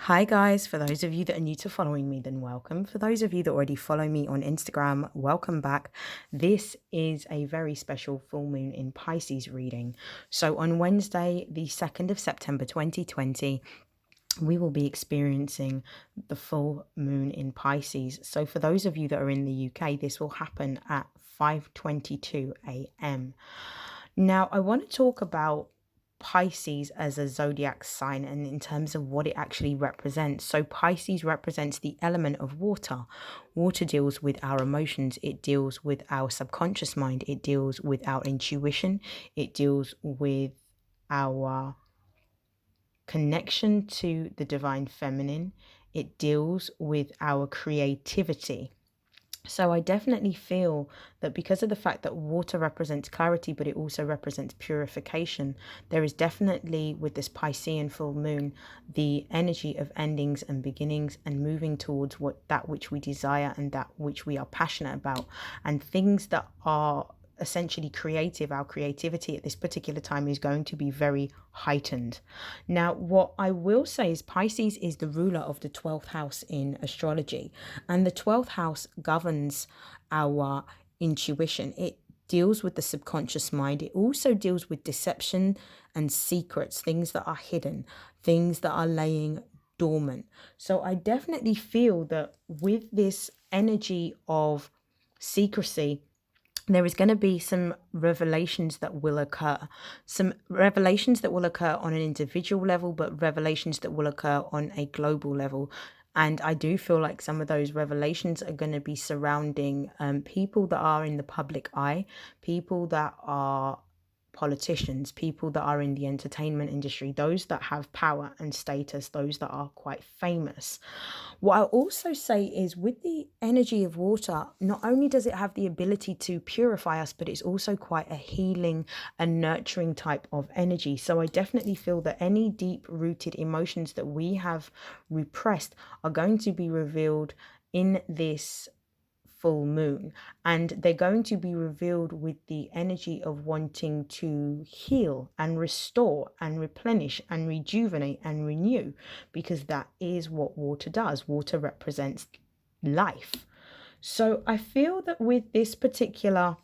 Hi guys, for those of you that are new to following me, then welcome. For those of you that already follow me on Instagram, welcome back. This is a very special full moon in Pisces reading. So on Wednesday, the 2nd of September 2020, we will be experiencing the full moon in Pisces. So for those of you that are in the UK, this will happen at 5:22 a.m. Now, I want to talk about Pisces as a zodiac sign and in terms of what it actually represents. So, Pisces represents the element of water. Water deals with our emotions, it deals with our subconscious mind, it deals with our intuition, it deals with our connection to the divine feminine, it deals with our creativity. So I definitely feel that because of the fact that water represents clarity, but it also represents purification, there is definitely with this Piscean full moon, the energy of endings and beginnings and moving towards that which we desire and that which we are passionate about, and things that are essentially creative. Our creativity at this particular time is going to be very heightened. Now, what I will say is Pisces is the ruler of the 12th house in astrology, and the 12th house governs our intuition. It deals with the subconscious mind. It also deals with deception and secrets, things that are hidden, things that are laying dormant. So I definitely feel that with this energy of secrecy, there is going to be some revelations that will occur. Some revelations that will occur on an individual level, but revelations that will occur on a global level. And I do feel like some of those revelations are going to be surrounding people that are in the public eye, people that are politicians, people that are in the entertainment industry, those that have power and status, those that are quite famous. What I'll also say is with the energy of water, not only does it have the ability to purify us, but it's also quite a healing and nurturing type of energy. So I definitely feel that any deep rooted emotions that we have repressed are going to be revealed in this full moon, and they're going to be revealed with the energy of wanting to heal and restore and replenish and rejuvenate and renew, because that is what water does. Water represents life. So I feel that with this particular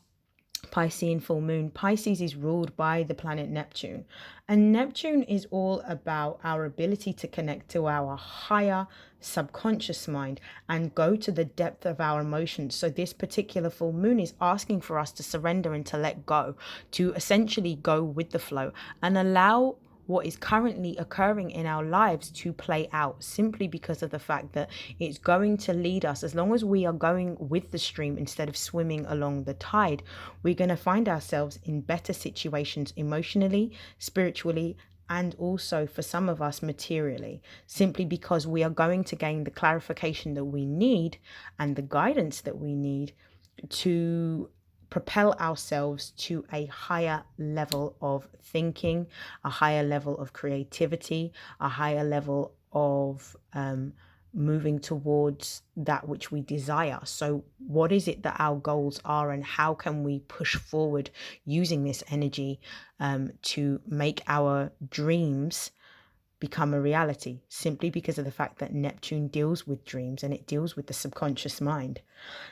Piscean full moon, Pisces is ruled by the planet Neptune. And Neptune is all about our ability to connect to our higher subconscious mind and go to the depth of our emotions. So this particular full moon is asking for us to surrender and to let go, to essentially go with the flow and allow what is currently occurring in our lives to play out, simply because of the fact that it's going to lead us. As long as we are going with the stream instead of swimming along the tide, we're going to find ourselves in better situations emotionally, spiritually, and also for some of us materially, simply because we are going to gain the clarification that we need and the guidance that we need to propel ourselves to a higher level of thinking, a higher level of creativity, a higher level of moving towards that which we desire. So what is it that our goals are, and how can we push forward using this energy to make our dreams become a reality, simply because of the fact that Neptune deals with dreams and it deals with the subconscious mind.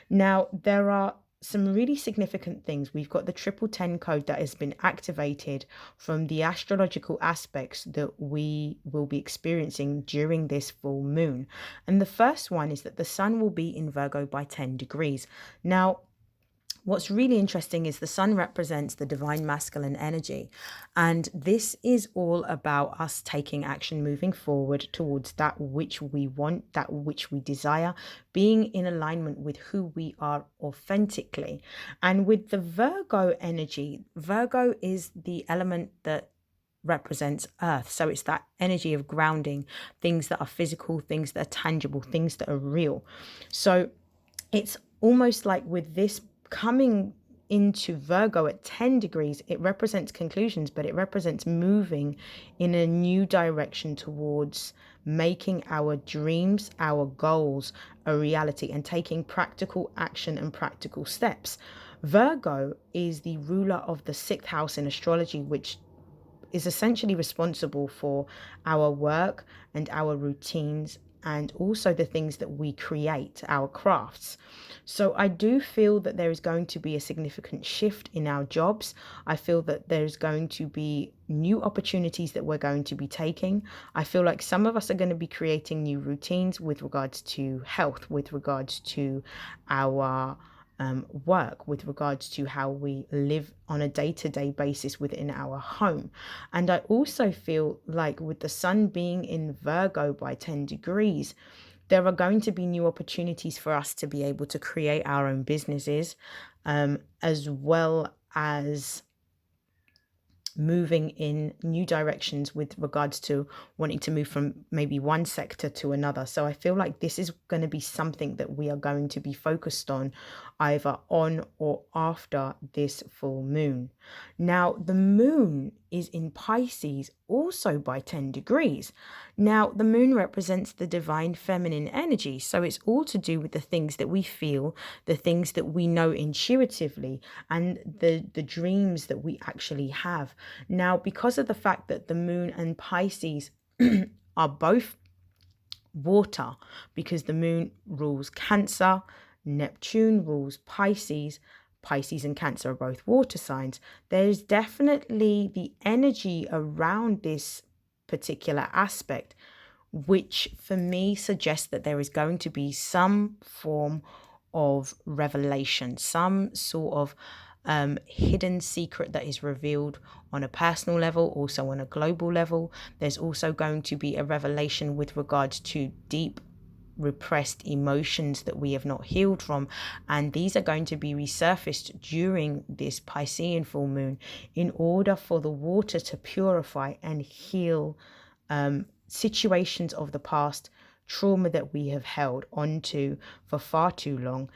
Now, there are some really significant things. We've got the 1010 code that has been activated from the astrological aspects that we will be experiencing during this full moon. And the first one is that the sun will be in Virgo by 10 degrees. Now, what's really interesting is the sun represents the divine masculine energy. And this is all about us taking action, moving forward towards that which we want, that which we desire, being in alignment with who we are authentically. And with the Virgo energy, Virgo is the element that represents earth. So it's that energy of grounding, things that are physical, things that are tangible, things that are real. So it's almost like with this coming into Virgo at 10 degrees, it represents conclusions, but it represents moving in a new direction towards making our dreams, our goals a reality, and taking practical action and practical steps. Virgo is the ruler of the 6th house in astrology, which is essentially responsible for our work and our routines, and also the things that we create, our crafts. So I do feel that there is going to be a significant shift in our jobs. I feel that there's going to be new opportunities that we're going to be taking. I feel like some of us are going to be creating new routines with regards to health, with regards to our work, with regards to how we live on a day-to-day basis within our home. And I also feel like with the sun being in Virgo by 10 degrees, there are going to be new opportunities for us to be able to create our own businesses, as well as moving in new directions with regards to wanting to move from maybe one sector to another. So I feel like this is going to be something that we are going to be focused on either on or after this full moon. Now, the moon is in Pisces also by 10 degrees. Now, the moon represents the divine feminine energy. So it's all to do with the things that we feel, the things that we know intuitively, and the dreams that we actually have. Now, because of the fact that the moon and Pisces are both water, because the moon rules Cancer, Neptune rules Pisces, Pisces and Cancer are both water signs, there's definitely the energy around this particular aspect, which for me suggests that there is going to be some form of revelation, some sort of hidden secret that is revealed on a personal level, also on a global level. There's also going to be a revelation with regards to deep repressed emotions that we have not healed from, and these are going to be resurfaced during this Piscean full moon in order for the water to purify and heal situations of the past, trauma that we have held onto for far too long,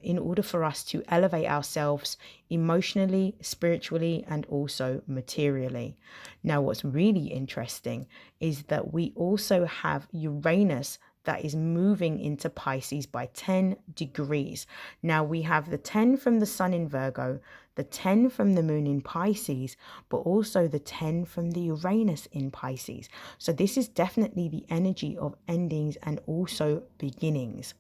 in order for us to elevate ourselves emotionally, spiritually, and also materially. Now, what's really interesting is that we also have Uranus that is moving into Pisces by 10 degrees. Now, we have the 10 from the sun in Virgo, the 10 from the moon in Pisces, but also the 10 from the Uranus in Pisces. So this is definitely the energy of endings and also beginnings.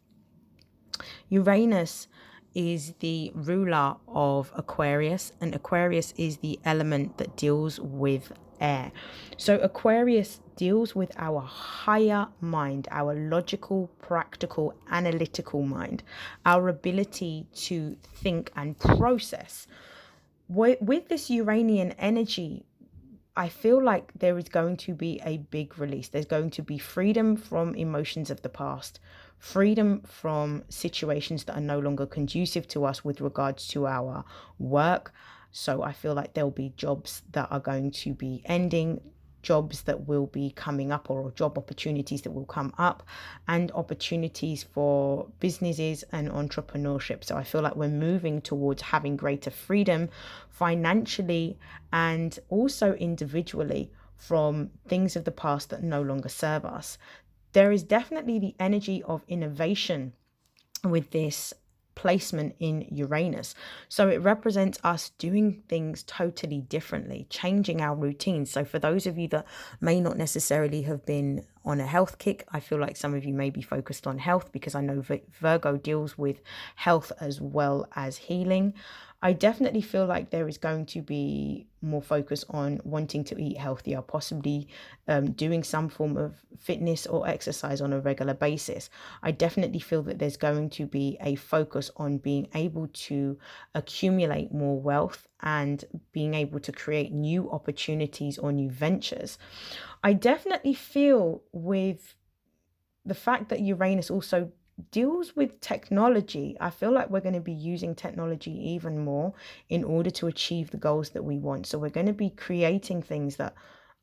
Uranus is the ruler of Aquarius, and Aquarius is the element that deals with air. So Aquarius deals with our higher mind, our logical, practical, analytical mind, our ability to think and process. With this Uranian energy, I feel like there is going to be a big release. There's going to be freedom from emotions of the past, freedom from situations that are no longer conducive to us with regards to our work. So I feel like there'll be jobs that are going to be ending, jobs that will be coming up, or job opportunities that will come up, and opportunities for businesses and entrepreneurship. So I feel like we're moving towards having greater freedom financially and also individually from things of the past that no longer serve us. There is definitely the energy of innovation with this placement in Uranus. So it represents us doing things totally differently, changing our routines. So for those of you that may not necessarily have been on a health kick, I feel like some of you may be focused on health, because I know Virgo deals with health as well as healing. I definitely feel like there is going to be more focus on wanting to eat healthier, possibly doing some form of fitness or exercise on a regular basis. I definitely feel that there's going to be a focus on being able to accumulate more wealth and being able to create new opportunities or new ventures. I definitely feel with the fact that Uranus also deals with technology, I feel like we're going to be using technology even more in order to achieve the goals that we want. So we're going to be creating things that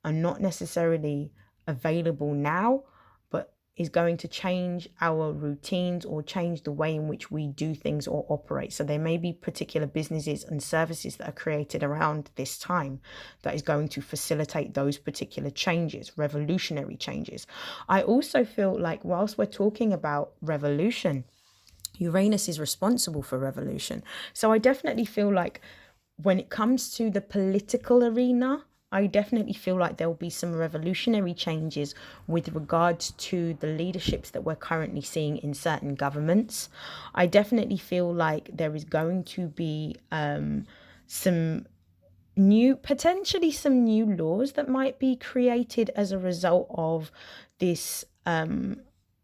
are not necessarily available now, but is going to change our routines or change the way in which we do things or operate. So there may be particular businesses and services that are created around this time that is going to facilitate those particular changes, revolutionary changes. I also feel like whilst we're talking about revolution, Uranus is responsible for revolution. So I definitely feel like when it comes to the political arena, I definitely feel like there'll be some revolutionary changes with regards to the leaderships that we're currently seeing in certain governments. I definitely feel like there is going to be some potentially some new laws that might be created as a result of this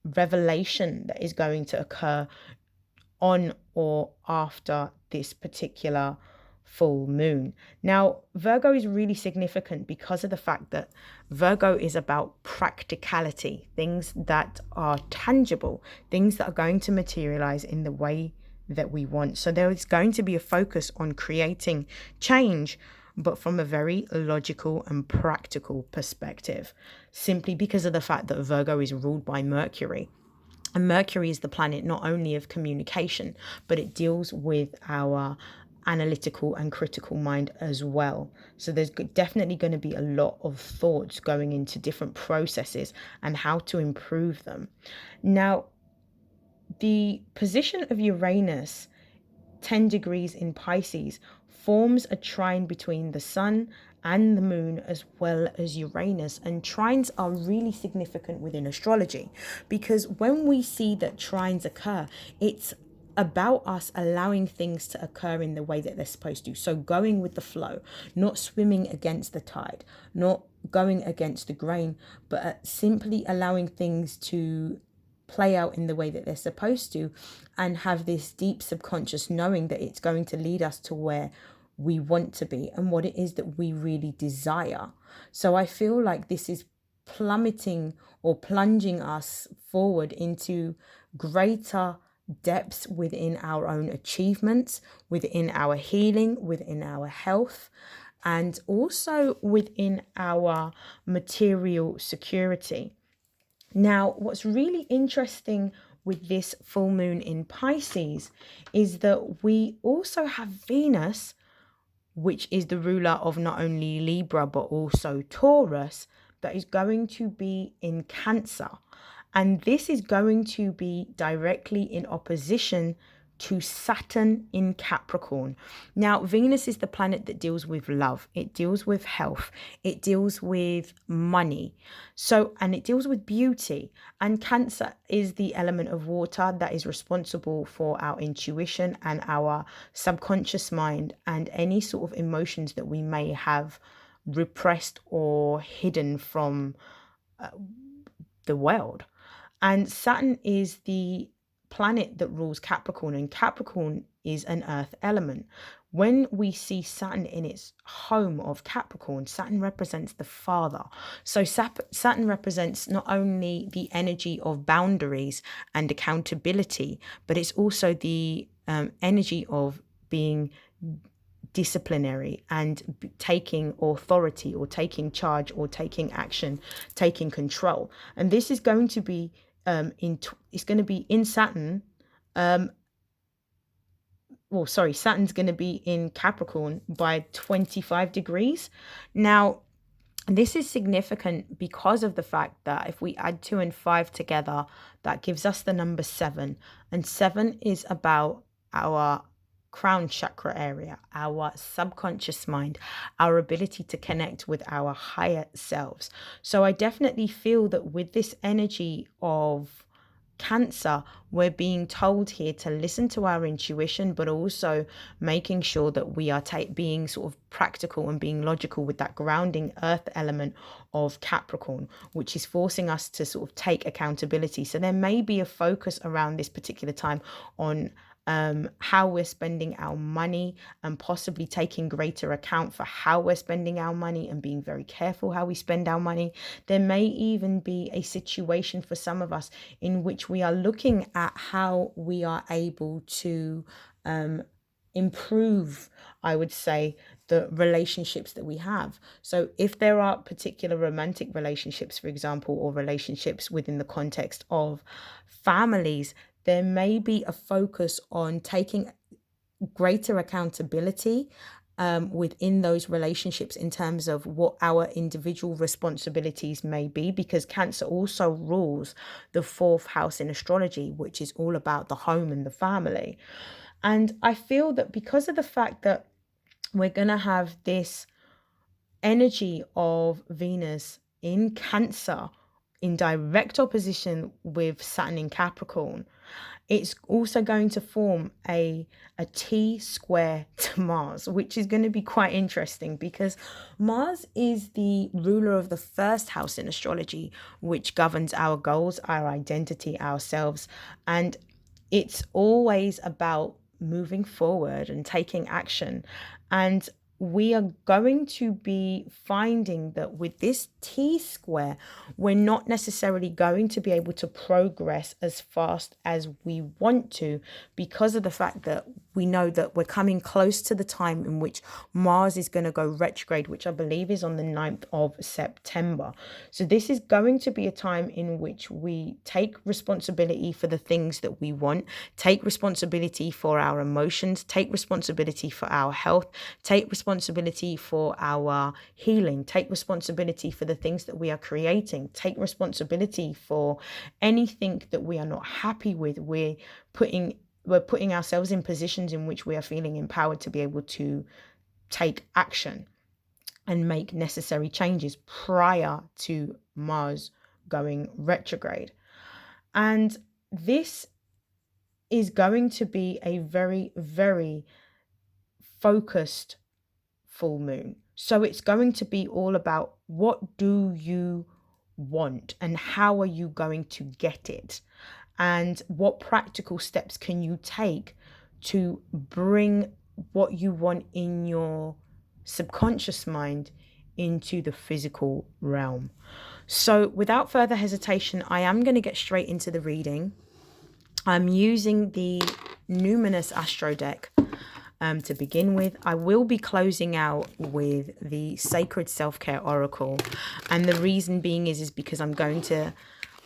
revelation that is going to occur on or after this particular full moon. Now, Virgo is really significant because of the fact that Virgo is about practicality, things that are tangible, things that are going to materialize in the way that we want. So there is going to be a focus on creating change, but from a very logical and practical perspective, simply because of the fact that Virgo is ruled by Mercury. And Mercury is the planet not only of communication, but it deals with our analytical and critical mind as well. So there's definitely going to be a lot of thoughts going into different processes and how to improve them. Now, the position of Uranus 10 degrees in Pisces forms a trine between the sun and the moon as well as Uranus. And trines are really significant within astrology because when we see that trines occur, it's about us allowing things to occur in the way that they're supposed to. So going with the flow, not swimming against the tide, not going against the grain, but simply allowing things to play out in the way that they're supposed to, and have this deep subconscious knowing that it's going to lead us to where we want to be and what it is that we really desire. So I feel like this is plummeting or plunging us forward into greater depths within our own achievements, within our healing, within our health, and also within our material security. Now, what's really interesting with this full moon in Pisces is that we also have Venus, which is the ruler of not only Libra but also Taurus, that is going to be in Cancer. And this is going to be directly in opposition to Saturn in Capricorn. Now, Venus is the planet that deals with love. It deals with health. It deals with money. And it deals with beauty. And Cancer is the element of water that is responsible for our intuition and our subconscious mind and any sort of emotions that we may have repressed or hidden from the world. And Saturn is the planet that rules Capricorn, and Capricorn is an earth element. When we see Saturn in its home of Capricorn, Saturn represents the father. So Saturn represents not only the energy of boundaries and accountability, but it's also the energy of being disciplinary and taking authority or taking charge or taking action, taking control. And this is going to be it's going to be in Saturn. Saturn's going to be in Capricorn by 25 degrees. Now, this is significant because of the fact that if we add 2 and 5 together, that gives us the number 7. And 7 is about our crown chakra area, our subconscious mind, our ability to connect with our higher selves. So I definitely feel that with this energy of Cancer, we're being told here to listen to our intuition, but also making sure that we are being sort of practical and being logical with that grounding earth element of Capricorn, which is forcing us to sort of take accountability. So there may be a focus around this particular time on how we're spending our money and possibly taking greater account for how we're spending our money and being very careful how we spend our money. There may even be a situation for some of us in which we are looking at how we are able to improve, I would say, the relationships that we have. So if there are particular romantic relationships, for example, or relationships within the context of families, there may be a focus on taking greater accountability within those relationships in terms of what our individual responsibilities may be, because Cancer also rules the 4th house in astrology, which is all about the home and the family. And I feel that because of the fact that we're going to have this energy of Venus in Cancer in direct opposition with Saturn in Capricorn, it's also going to form a T square to Mars, which is going to be quite interesting because Mars is the ruler of the first house in astrology, which governs our goals, our identity, ourselves. And it's always about moving forward and taking action. And we are going to be finding that with this T square, we're not necessarily going to be able to progress as fast as we want to because of the fact that we know that we're coming close to the time in which Mars is going to go retrograde, which I believe is on the 9th of September. So this is going to be a time in which we take responsibility for the things that we want, take responsibility for our emotions, take responsibility for our health, take responsibility for our healing, take responsibility for the things that we are creating, take responsibility for anything that we are not happy with. We're putting ourselves in positions in which we are feeling empowered to be able to take action and make necessary changes prior to Mars going retrograde. And this is going to be a very, very focused full moon. So it's going to be all about what do you want and how are you going to get it? And what practical steps can you take to bring what you want in your subconscious mind into the physical realm? So without further hesitation, I am going to get straight into the reading. I'm using the Numinous Astro deck to begin with. I will be closing out with the Sacred Self-Care Oracle. And the reason being is because I'm going to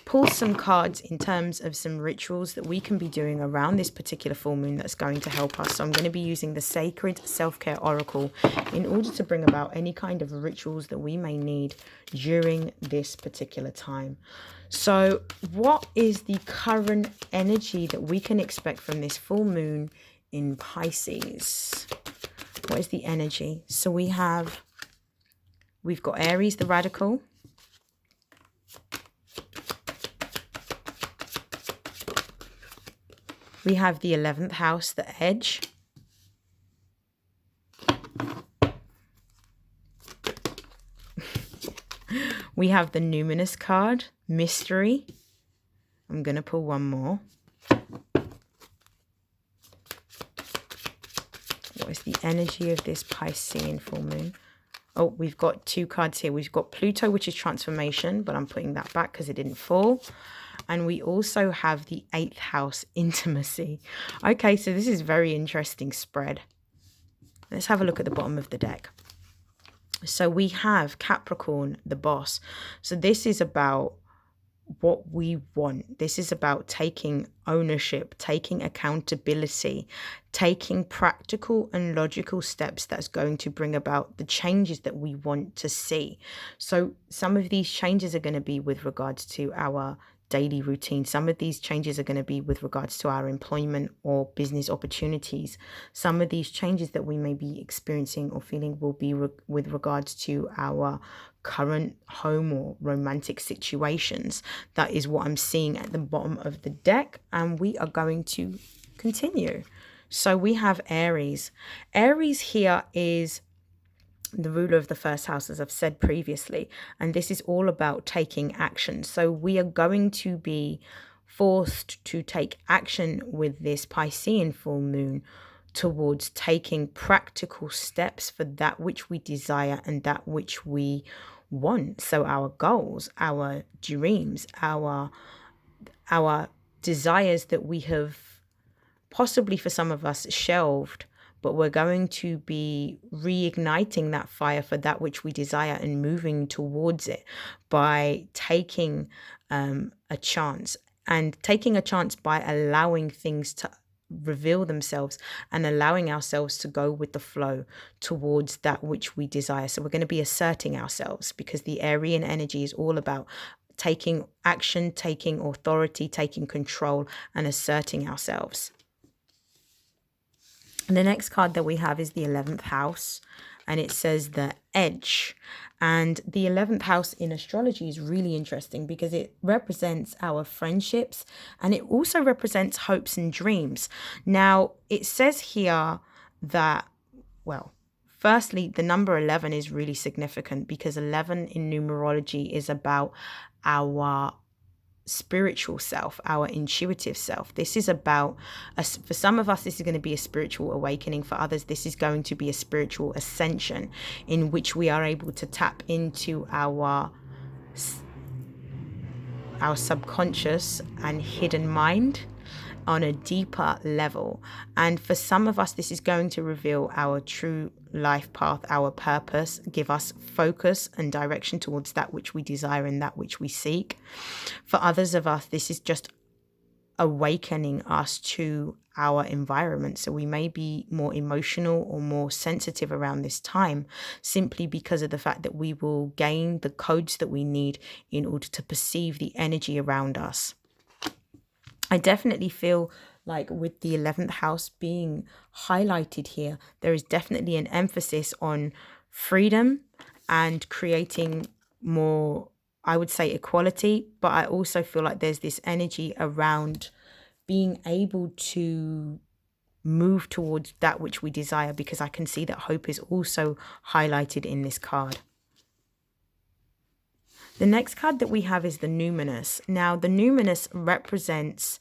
pull some cards in terms of some rituals that we can be doing around this particular full moon that's going to help us. So I'm going to be using the Sacred Self-Care Oracle in order to bring about any kind of rituals that we may need during this particular time. So what is the current energy that we can expect from this full moon in Pisces? What is the energy? So we've got Aries, the radical. We have the 11th house, the edge. We have the numinous card, mystery. I'm going to pull one more. What is the energy of this Piscean full moon? Oh, we've got two cards here. We've got Pluto, which is transformation, but I'm putting that back because it didn't fall. And we also have the 8th house, intimacy. Okay, so this is very interesting spread. Let's have a look at the bottom of the deck. So we have Capricorn, the boss. So this is about what we want. This is about taking ownership, taking accountability, taking practical and logical steps that's going to bring about the changes that we want to see. So some of these changes are going to be with regards to our daily routine. Some of these changes are going to be with regards to our employment or business opportunities. Some of these changes that we may be experiencing or feeling will be with regards to our current home or romantic situations. That is what I'm seeing at the bottom of the deck, and we are going to continue. So we have Aries. Aries here is the ruler of the first house, as I've said previously, and this is all about taking action. So we are going to be forced to take action with this Piscean full moon towards taking practical steps for that which we desire and that which we want. So our goals, our dreams, our desires that we have possibly for some of us shelved, but we're going to be reigniting that fire for that which we desire and moving towards it by taking a chance, and taking a chance by allowing things to reveal themselves and allowing ourselves to go with the flow towards that which we desire. So we're going to be asserting ourselves, because the Aryan energy is all about taking action, taking authority, taking control, and asserting ourselves. And the next card that we have is the 11th house, and it says the edge. And the 11th house in astrology is really interesting because it represents our friendships, and it also represents hopes and dreams. Now, it says here that, well, firstly, the number 11 is really significant because 11 in numerology is about our spiritual self, our intuitive self. This is about us. For some of us, this is going to be a spiritual awakening. For others, this is going to be a spiritual ascension in which we are able to tap into our subconscious and hidden mind on a deeper level. And for some of us, this is going to reveal our true life path, our purpose, give us focus and direction towards that which we desire and that which we seek. For others of us, this is just awakening us to our environment. So we may be more emotional or more sensitive around this time simply because of the fact that we will gain the codes that we need in order to perceive the energy around us. I definitely feel like with the 11th house being highlighted here, there is definitely an emphasis on freedom and creating more, I would say, equality. But I also feel like there's this energy around being able to move towards that which we desire, because I can see that hope is also highlighted in this card. The next card that we have is the Numinous. Now, the Numinous represents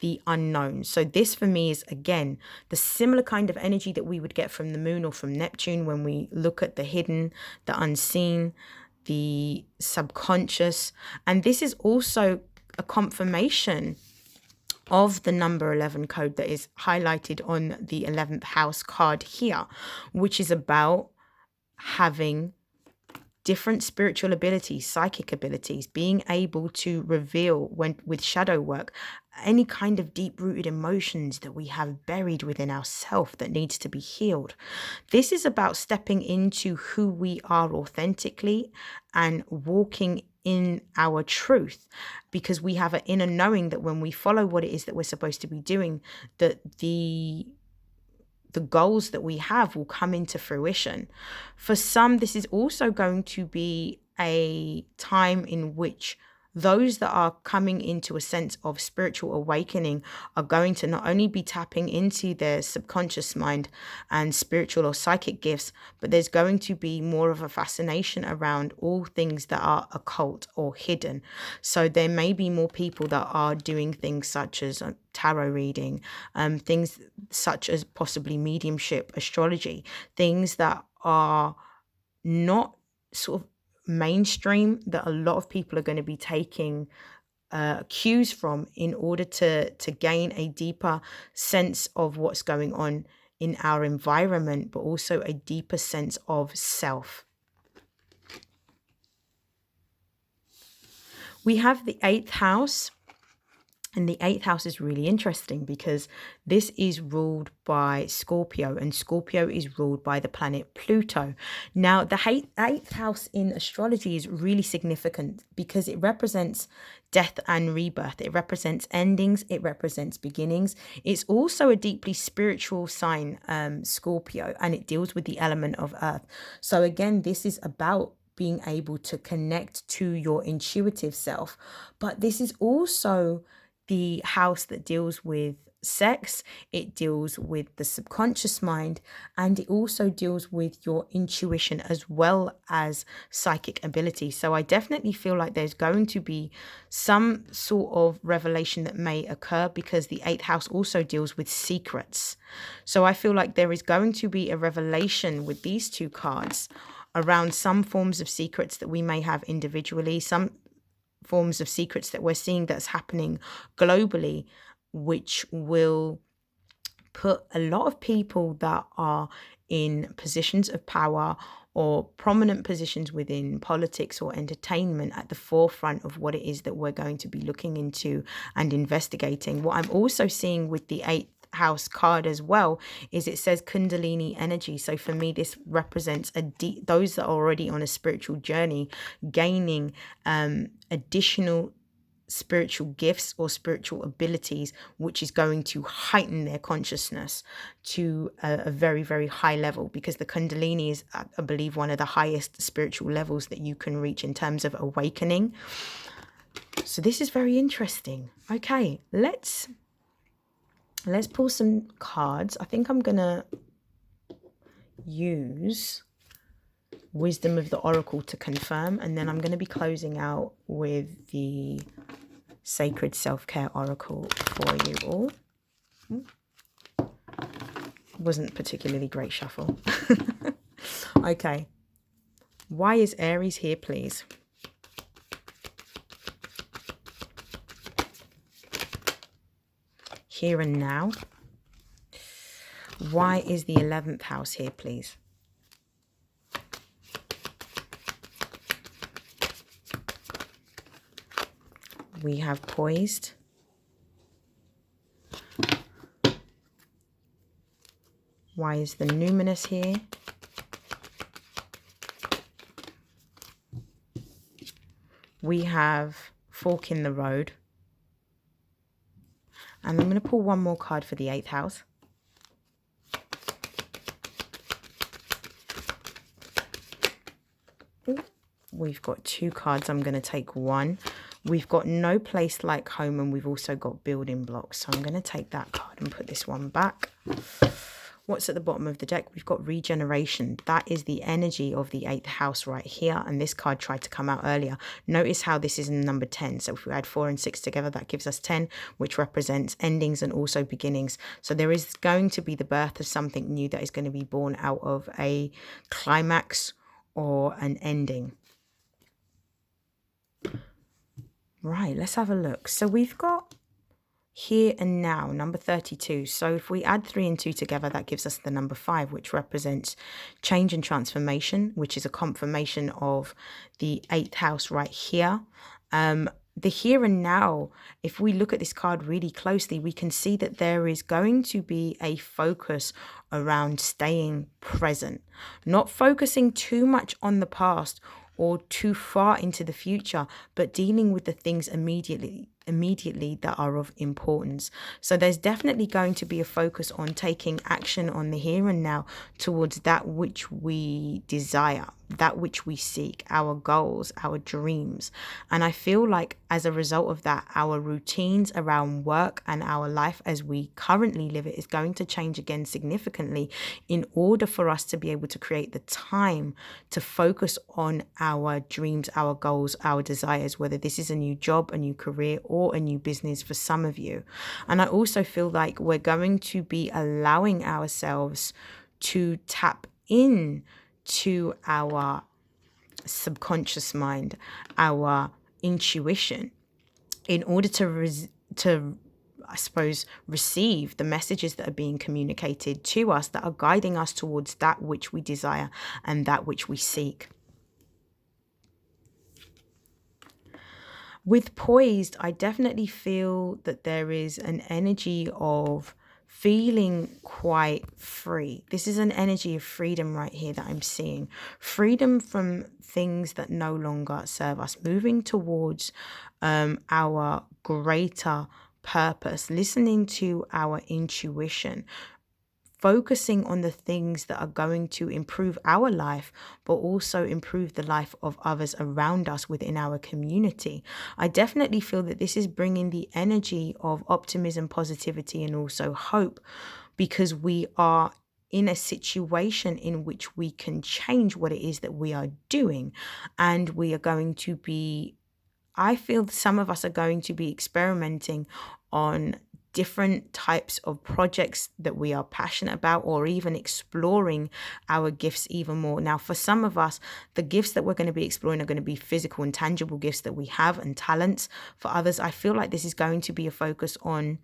the unknown. So this for me is, again, the similar kind of energy that we would get from the moon or from Neptune when we look at the hidden, the unseen, the subconscious. And this is also a confirmation of the number 11 code that is highlighted on the 11th house card here, which is about having different spiritual abilities, psychic abilities, being able to reveal with shadow work any kind of deep-rooted emotions that we have buried within ourselves that needs to be healed. This is about stepping into who we are authentically and walking in our truth, because we have an inner knowing that when we follow what it is that we're supposed to be doing, that the goals that we have will come into fruition. For some, this is also going to be a time in which those that are coming into a sense of spiritual awakening are going to not only be tapping into their subconscious mind and spiritual or psychic gifts, but there's going to be more of a fascination around all things that are occult or hidden. So there may be more people that are doing things such as tarot reading, things such as possibly mediumship, astrology, things that are not sort of mainstream, that a lot of people are going to be taking cues from in order to gain a deeper sense of what's going on in our environment, but also a deeper sense of self. We have the 8th house. And the 8th house is really interesting because this is ruled by Scorpio, and Scorpio is ruled by the planet Pluto. Now, the 8th house in astrology is really significant because it represents death and rebirth. It represents endings. It represents beginnings. It's also a deeply spiritual sign, Scorpio, and it deals with the element of earth. So again, this is about being able to connect to your intuitive self. But this is also the house that deals with sex, it deals with the subconscious mind, and it also deals with your intuition as well as psychic ability. So I definitely feel like there's going to be some sort of revelation that may occur because the 8th house also deals with secrets. So I feel like there is going to be a revelation with these two cards around some forms of secrets that we may have individually, some forms of secrets that we're seeing that's happening globally, which will put a lot of people that are in positions of power or prominent positions within politics or entertainment at the forefront of what it is that we're going to be looking into and investigating. What I'm also seeing with the 8th house card as well is it says Kundalini energy. So for me, this represents those that are already on a spiritual journey, gaining additional spiritual gifts or spiritual abilities, which is going to heighten their consciousness to a very, very high level, because the Kundalini is, I believe, one of the highest spiritual levels that you can reach in terms of awakening. So this is very interesting. Okay, let's pull some cards. I think I'm gonna use Wisdom of the Oracle to confirm, and then I'm going to be closing out with the Sacred Self-Care Oracle for you all. Wasn't particularly great shuffle. Okay. Why is Aries here, please? Here and now. Why is the 11th house here, please? We have poised. Why is the numinous here? We have fork in the road. And I'm going to pull one more card for the 8th house. We've got 2 cards. I'm going to take one. We've got no place like home, and we've also got building blocks. So I'm going to take that card and put this one back. What's at the bottom of the deck? We've got regeneration. That is the energy of the 8th house right here. And this card tried to come out earlier. Notice how this is in number 10. So if we add 4 and 6 together, that gives us 10, which represents endings and also beginnings. So there is going to be the birth of something new that is going to be born out of a climax or an ending. Right, let's have a look. So we've got here and now, number 32. So if we add 3 and 2 together, that gives us the number 5, which represents change and transformation, which is a confirmation of the 8th house right here. The here and now, if we look at this card really closely, we can see that there is going to be a focus around staying present, not focusing too much on the past or too far into the future, but dealing with the things immediately that are of importance. So there's definitely going to be a focus on taking action on the here and now towards that which we desire, that which we seek, our goals, our dreams. And I feel like as a result of that, our routines around work and our life as we currently live it is going to change again significantly in order for us to be able to create the time to focus on our dreams, our goals, our desires, whether this is a new job, a new career, or a new business for some of you. And I also feel like we're going to be allowing ourselves to tap in to our subconscious mind, our intuition, in order to I suppose, receive the messages that are being communicated to us that are guiding us towards that which we desire and that which we seek. With poised, I definitely feel that there is an energy of feeling quite free. This is an energy of freedom right here that I'm seeing. Freedom from things that no longer serve us. Moving towards our greater purpose. Listening to our intuition. Focusing on the things that are going to improve our life, but also improve the life of others around us within our community. I definitely feel that this is bringing the energy of optimism, positivity, and also hope, because we are in a situation in which we can change what it is that we are doing. And we are going to be, I feel some of us are going to be experimenting on different types of projects that we are passionate about, or even exploring our gifts even more. Now, for some of us, the gifts that we're going to be exploring are going to be physical and tangible gifts that we have and talents. For others, I feel like this is going to be a focus on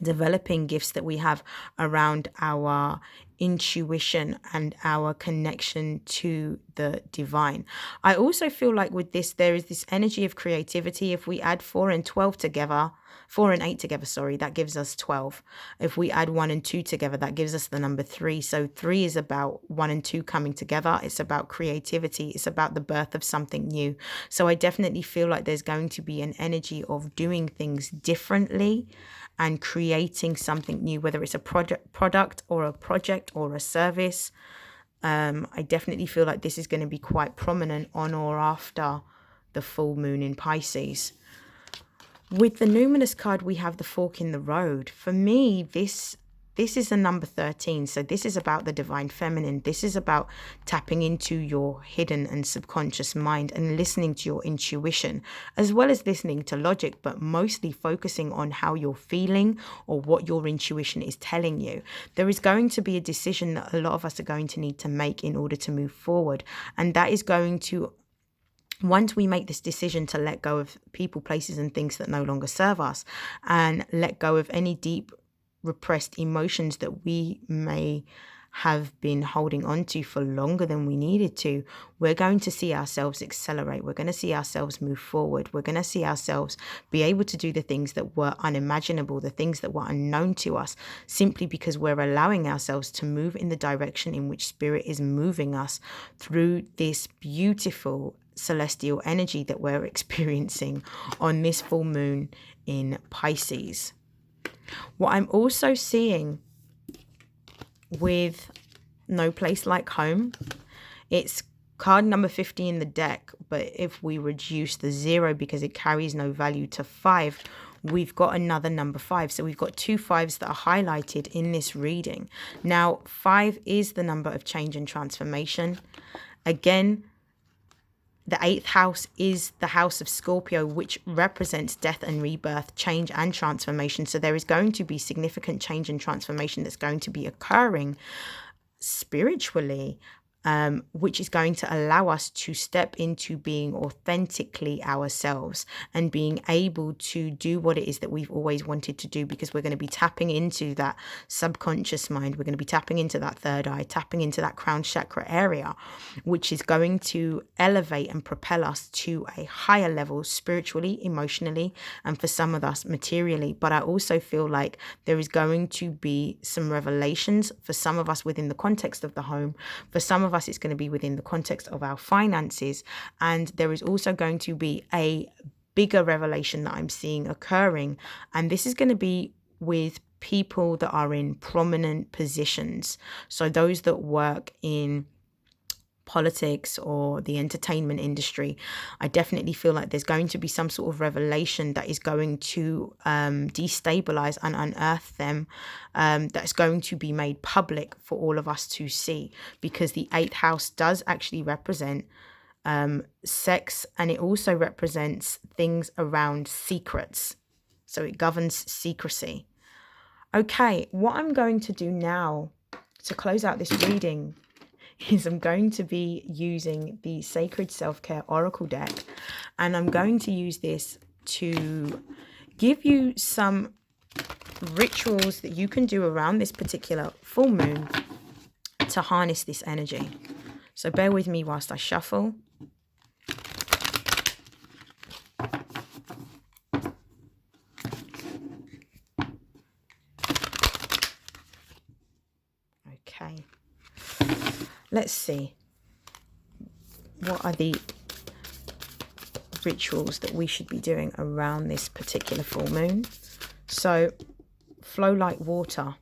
developing gifts that we have around our intuition and our connection to the divine. I also feel like with this, there is this energy of creativity. If we add 4 and 12 together, 4 and 8 together, sorry, that gives us 12. If we add 1 and 2 together, that gives us the number 3. So 3 is about 1 and 2 coming together. It's about creativity. It's about the birth of something new. So I definitely feel like there's going to be an energy of doing things differently and creating something new, whether it's a product or a project or a service. I definitely feel like this is going to be quite prominent on or after the full moon in Pisces. With the Numinous card, we have the fork in the road. For me, this is the number 13. So this is about the divine feminine. This is about tapping into your hidden and subconscious mind and listening to your intuition, as well as listening to logic, but mostly focusing on how you're feeling or what your intuition is telling you. There is going to be a decision that a lot of us are going to need to make in order to move forward. And that is going to, once we make this decision to let go of people, places, and things that no longer serve us, and let go of any deep repressed emotions that we may have been holding on to for longer than we needed to, we're going to see ourselves accelerate. We're going to see ourselves move forward. We're going to see ourselves be able to do the things that were unimaginable, the things that were unknown to us, simply because we're allowing ourselves to move in the direction in which spirit is moving us through this beautiful celestial energy that we're experiencing on this full moon in Pisces. What I'm also seeing with No Place Like Home, it's card number 50 in the deck, but if we reduce the 0 because it carries no value to 5, we've got another number 5. So we've got 2 5s that are highlighted in this reading. Now, 5 is the number of change and transformation. Again, the 8th house is the house of Scorpio, which represents death and rebirth, change and transformation. So there is going to be significant change and transformation that's going to be occurring spiritually, which is going to allow us to step into being authentically ourselves and being able to do what it is that we've always wanted to do, because we're going to be tapping into that subconscious mind. We're going to be tapping into that third eye, tapping into that crown chakra area, which is going to elevate and propel us to a higher level spiritually, emotionally, and for some of us materially. But I also feel like there is going to be some revelations for some of us within the context of the home. For some of us, it's going to be within the context of our finances. And there is also going to be a bigger revelation that I'm seeing occurring. And this is going to be with people that are in prominent positions. So those that work in politics or the entertainment industry, I definitely feel like there's going to be some sort of revelation that is going to destabilize and unearth them, that's going to be made public for all of us to see, because the 8th house does actually represent sex, and it also represents things around secrets. So it governs secrecy. Okay, what I'm going to do now to close out this reading is I'm going to be using the Sacred Self-Care Oracle deck, and I'm going to use this to give you some rituals that you can do around this particular full moon to harness this energy. So bear with me whilst I shuffle. Okay. Let's see. What are the rituals that we should be doing around this particular full moon? So, flow like water.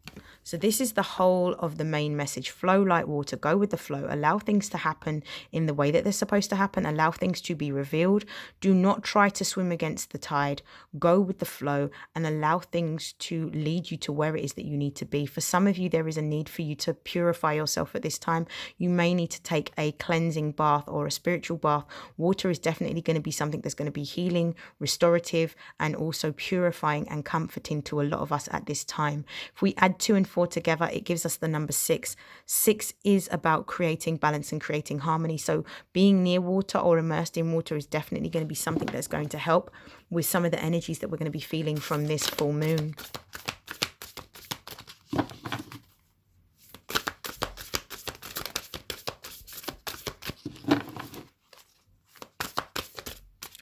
So this is the whole of the main message. Flow like water. Go with the flow. Allow things to happen in the way that they're supposed to happen. Allow things to be revealed. Do not try to swim against the tide. Go with the flow and allow things to lead you to where it is that you need to be. For some of you, there is a need for you to purify yourself at this time. You may need to take a cleansing bath or a spiritual bath. Water is definitely going to be something that's going to be healing, restorative, and also purifying and comforting to a lot of us at this time. If we add 2 and 4 together, it gives us the number 6. 6 is about creating balance and creating harmony. So being near water or immersed in water is definitely going to be something that's going to help with some of the energies that we're going to be feeling from this full moon.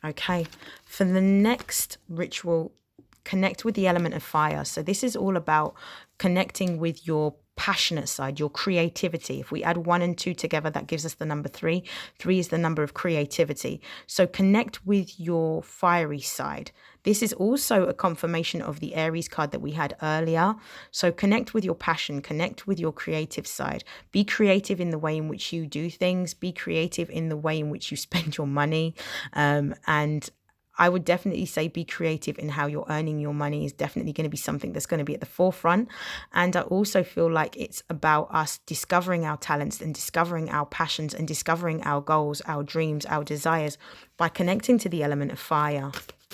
Okay, for the next ritual connect with the element of fire. So this is all about connecting with your passionate side, your creativity. If we add 1 and 2 together, that gives us the number 3. 3 is the number of creativity. So connect with your fiery side. This is also a confirmation of the Aries card that we had earlier. So connect with your passion, connect with your creative side. Be creative in the way in which you do things. Be creative in the way in which you spend your money. And I would definitely say be creative in how you're earning your money is definitely going to be something that's going to be at the forefront. And I also feel like it's about us discovering our talents and discovering our passions and discovering our goals, our dreams, our desires by connecting to the element of fire.